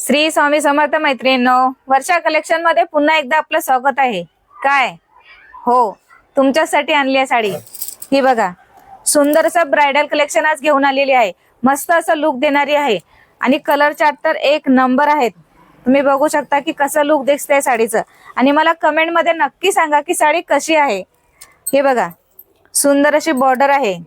श्री स्वामी समर्थ मैत्रिणींनो, वर्षा कलेक्शन मध्ये पुन्हा एकदा आपलं स्वागत आहे। काय हो, तुमच्यासाठी आणली आहे साडी। ही बघा, सुंदर असं ब्राइडल कलेक्शन आज घेऊन आलेली आहे। मस्त असं लुक देणारी आहे आणि कलर चार्ट तर एक नंबर आहेत। तुम्ही बघू शकता की कसं लुक दिसतंय साडीचं आणि मला कमेंट मध्ये नक्की सांगा की साडी कशी आहे। हे बघा, सुंदर अशी बॉर्डर आहे,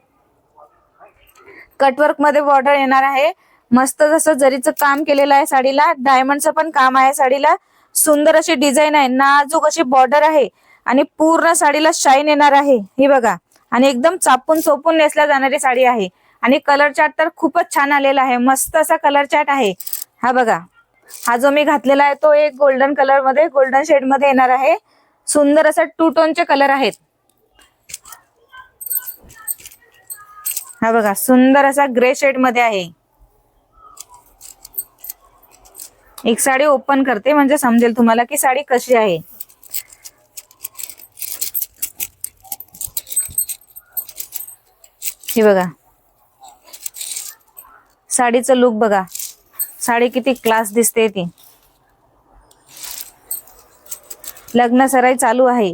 कटवर्क मध्ये बॉर्डर येणार आहे। मस्त जसं जरीचं काम केलेलं आहे साडीला, डायमंडचं पण काम आहे साडीला। सुंदर अशी डिझाइन आहे, नाजूक अशी बॉर्डर आहे आणि पूर्ण साडीला शाईन येणार आहे। ही बघा, आणि एकदम चापून चोपून नेसल्या जाणारी साडी आहे आणि कलर चार्ट तर खूपच छान आलेला आहे। मस्त असा कलर चार्ट आहे। हा बघा, हा जो मी घातलेला आहे तो एक गोल्डन कलर मध्ये, गोल्डन शेड मध्ये येणार आहे। सुंदर असा टू टोनचे कलर आहेत। हा बघा, सुंदर असा ग्रे शेड मध्ये आहे। एक साडी ओपन करते म्हणजे समजेल तुम्हाला की साडी कशी आहे। हे बघा, साडीचं लुक बघा, साडी किती क्लास दिसते ती। लग्न सराई चालू आहे,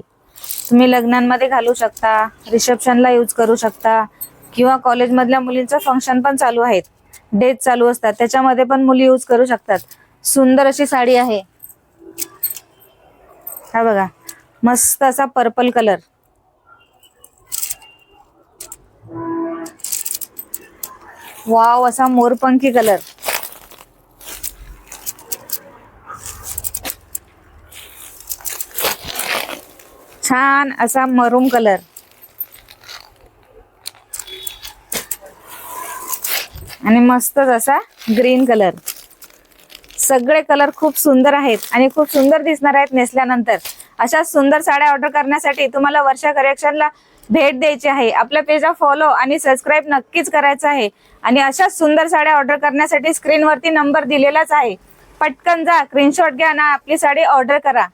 तुम्ही लग्नांमध्ये घालू शकता, रिसेप्शनला यूज करू शकता किंवा कॉलेज मधल्या मुलींचं फंक्शन पण चालू आहेत, डेट चालू असतात त्याच्यामध्ये पण मुली यूज करू शकतात। सुंदर अशी साडी आहे। हा बघा, मस्त असा पर्पल कलर, वाव असा मोरपंखी कलर, छान असा मरून कलर आणि मस्तच असा ग्रीन कलर। सगळे कलर खूप सुंदर आहेत आणि खूप सुंदर दिसणार आहेत नेसल्यानंतर। अशा सुंदर साड्या ऑर्डर करण्यासाठी तुम्हाला वर्षा कलेक्शनला भेट द्यायची आहे। आपल्या पेजला फॉलो आणि सबस्क्राइब नक्कीच करायचं आहे आणि अशा सुंदर साड्या ऑर्डर करण्यासाठी स्क्रीनवरती नंबर दिलेलाच आहे। पटकन जा, स्क्रीनशॉट घ्या ना आपली साडी ऑर्डर करा।